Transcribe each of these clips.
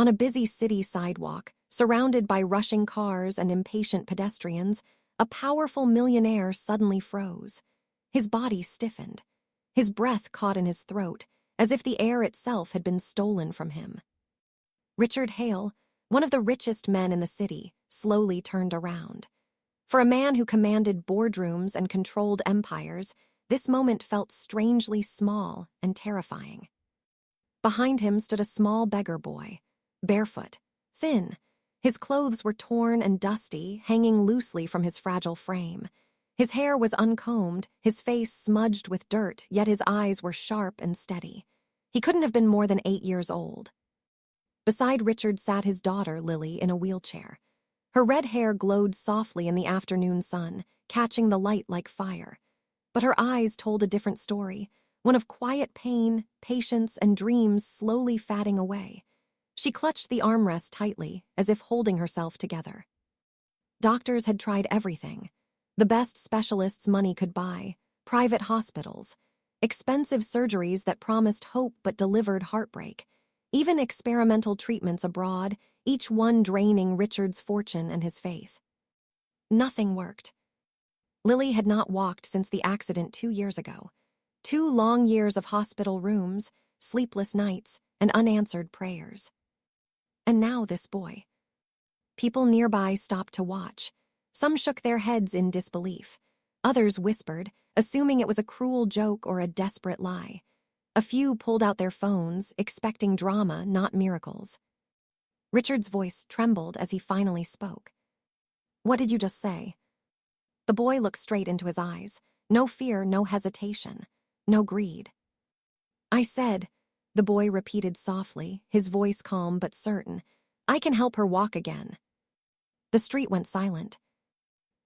On a busy city sidewalk, surrounded by rushing cars and impatient pedestrians, a powerful millionaire suddenly froze. His body stiffened. His breath caught in his throat, as if the air itself had been stolen from him. Richard Hale, one of the richest men in the city, slowly turned around. For a man who commanded boardrooms and controlled empires, this moment felt strangely small and terrifying. Behind him stood a small beggar boy, barefoot, thin. His clothes were torn and dusty, hanging loosely from his fragile frame. His hair was uncombed, his face smudged with dirt, yet his eyes were sharp and steady. He couldn't have been more than 8 years old. Beside Richard sat his daughter, Lily, in a wheelchair. Her red hair glowed softly in the afternoon sun, catching the light like fire. But her eyes told a different story, one of quiet pain, patience, and dreams slowly fading away. She clutched the armrest tightly, as if holding herself together. Doctors had tried everything. The best specialists money could buy, private hospitals, expensive surgeries that promised hope but delivered heartbreak, even experimental treatments abroad, each one draining Richard's fortune and his faith. Nothing worked. Lily had not walked since the accident 2 years ago. 2 long years of hospital rooms, sleepless nights, and unanswered prayers. And now this boy. People nearby stopped to watch. Some shook their heads in disbelief. Others whispered, assuming it was a cruel joke or a desperate lie. A few pulled out their phones, expecting drama, not miracles. Richard's voice trembled as he finally spoke. "What did you just say?" The boy looked straight into his eyes. No fear, no hesitation, no greed. "I said," the boy repeated softly, his voice calm but certain, "I can help her walk again." The street went silent.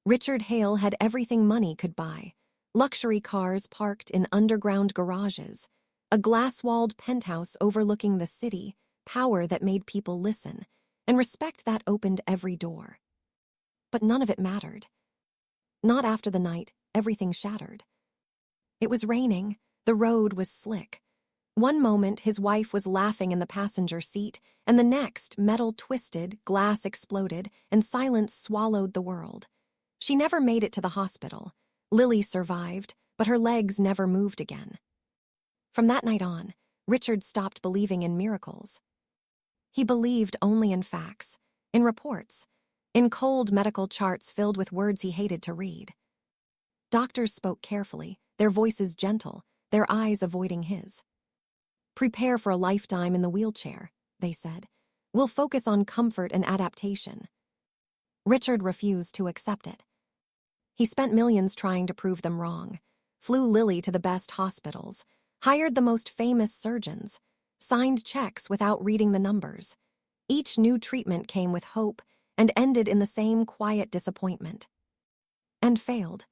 Richard Hale had everything money could buy. Luxury cars parked in underground garages, a glass-walled penthouse overlooking the city, power that made people listen, and respect that opened every door. But none of it mattered. Not after the night, everything shattered. It was raining, the road was slick. One moment his wife was laughing in the passenger seat, and the next metal twisted, glass exploded, and silence swallowed the world. She never made it to the hospital. Lily survived, but her legs never moved again. From that night on, Richard stopped believing in miracles. He believed only in facts, in reports, in cold medical charts filled with words he hated to read. Doctors spoke carefully, their voices gentle, their eyes avoiding his. "Prepare for a lifetime in the wheelchair," they said. "We'll focus on comfort and adaptation." Richard refused to accept it. He spent millions trying to prove them wrong, flew Lily to the best hospitals, hired the most famous surgeons, signed checks without reading the numbers. Each new treatment came with hope and ended in the same quiet disappointment. And failed.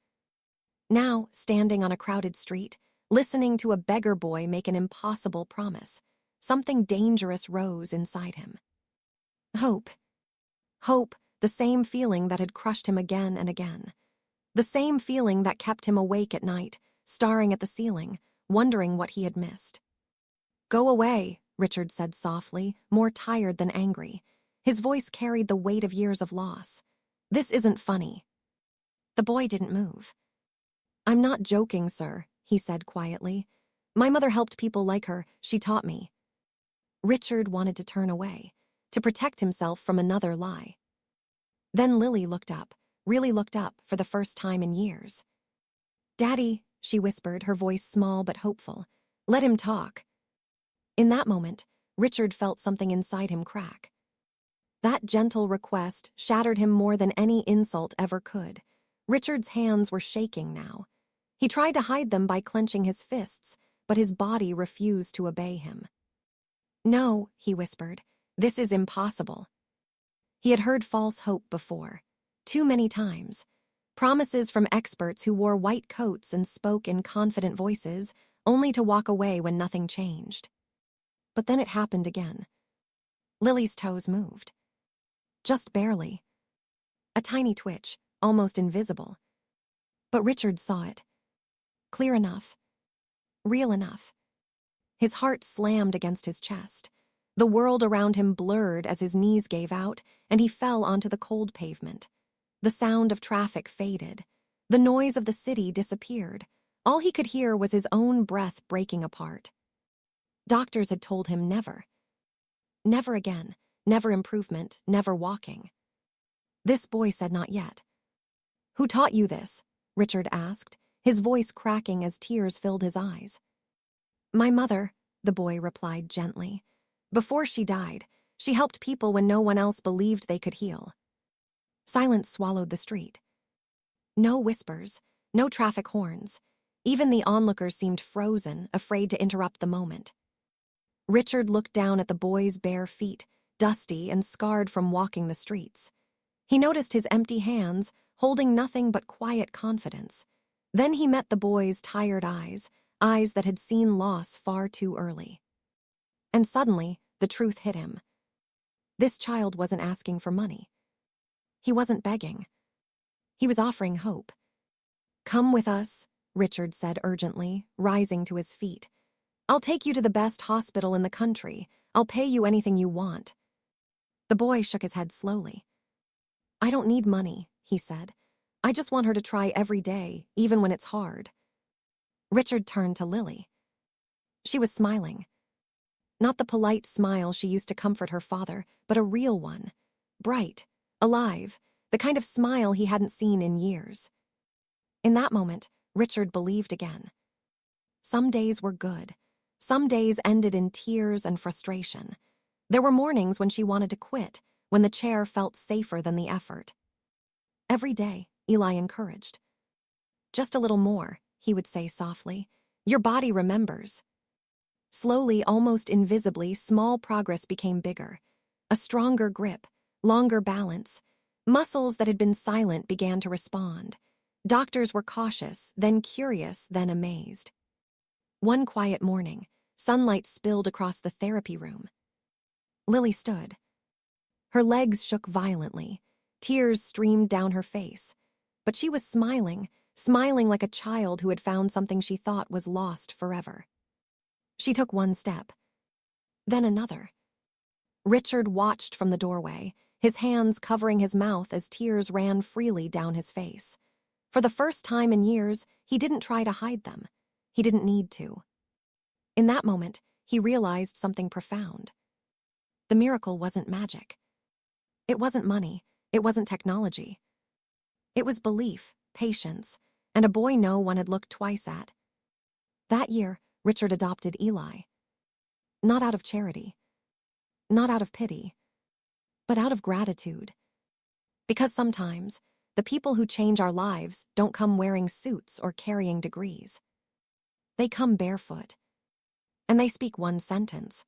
Now, standing on a crowded street, listening to a beggar boy make an impossible promise, something dangerous rose inside him. Hope. Hope, the same feeling that had crushed him again and again. The same feeling that kept him awake at night, staring at the ceiling, wondering what he had missed. "Go away," Richard said softly, more tired than angry. His voice carried the weight of years of loss. "This isn't funny." The boy didn't move. "I'm not joking, sir," he said quietly. "My mother helped people like her. She taught me." Richard wanted to turn away, to protect himself from another lie. Then Lily looked up, really looked up for the first time in years. "Daddy," she whispered, her voice small but hopeful. "Let him talk." In that moment, Richard felt something inside him crack. That gentle request shattered him more than any insult ever could. Richard's hands were shaking now. He tried to hide them by clenching his fists, but his body refused to obey him. "No," he whispered, "this is impossible." He had heard false hope before, too many times. Promises from experts who wore white coats and spoke in confident voices, only to walk away when nothing changed. But then it happened again. Lily's toes moved. Just barely. A tiny twitch, almost invisible. But Richard saw it. Clear enough. Real enough. His heart slammed against his chest. The world around him blurred as his knees gave out, and he fell onto the cold pavement. The sound of traffic faded. The noise of the city disappeared. All he could hear was his own breath breaking apart. Doctors had told him never. Never again. Never improvement. Never walking. This boy said not yet. "Who taught you this?" Richard asked, his voice cracking as tears filled his eyes. "My mother," the boy replied gently. "Before she died, she helped people when no one else believed they could heal." Silence swallowed the street. No whispers, no traffic horns. Even the onlookers seemed frozen, afraid to interrupt the moment. Richard looked down at the boy's bare feet, dusty and scarred from walking the streets. He noticed his empty hands, holding nothing but quiet confidence. Then he met the boy's tired eyes, eyes that had seen loss far too early. And suddenly, the truth hit him. This child wasn't asking for money. He wasn't begging. He was offering hope. "Come with us," Richard said urgently, rising to his feet. "I'll take you to the best hospital in the country. I'll pay you anything you want." The boy shook his head slowly. "I don't need money," he said. "I just want her to try every day, even when it's hard." Richard turned to Lily. She was smiling. Not the polite smile she used to comfort her father, but a real one. Bright, alive, the kind of smile he hadn't seen in years. In that moment, Richard believed again. Some days were good. Some days ended in tears and frustration. There were mornings when she wanted to quit, when the chair felt safer than the effort. Every day, Eli encouraged. "Just a little more," he would say softly. "Your body remembers." Slowly, almost invisibly, small progress became bigger. A stronger grip, longer balance. Muscles that had been silent began to respond. Doctors were cautious, then curious, then amazed. One quiet morning, sunlight spilled across the therapy room. Lily stood. Her legs shook violently. Tears streamed down her face. But she was smiling, smiling like a child who had found something she thought was lost forever. She took one step, then another. Richard watched from the doorway, his hands covering his mouth as tears ran freely down his face. For the first time in years, he didn't try to hide them. He didn't need to. In that moment, he realized something profound. The miracle wasn't magic. It wasn't money. It wasn't technology. It was belief, patience, and a boy no one had looked twice at. That year, Richard adopted Eli. Not out of charity. Not out of pity. But out of gratitude. Because sometimes, the people who change our lives don't come wearing suits or carrying degrees. They come barefoot. And they speak one sentence.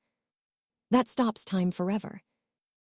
That stops time forever.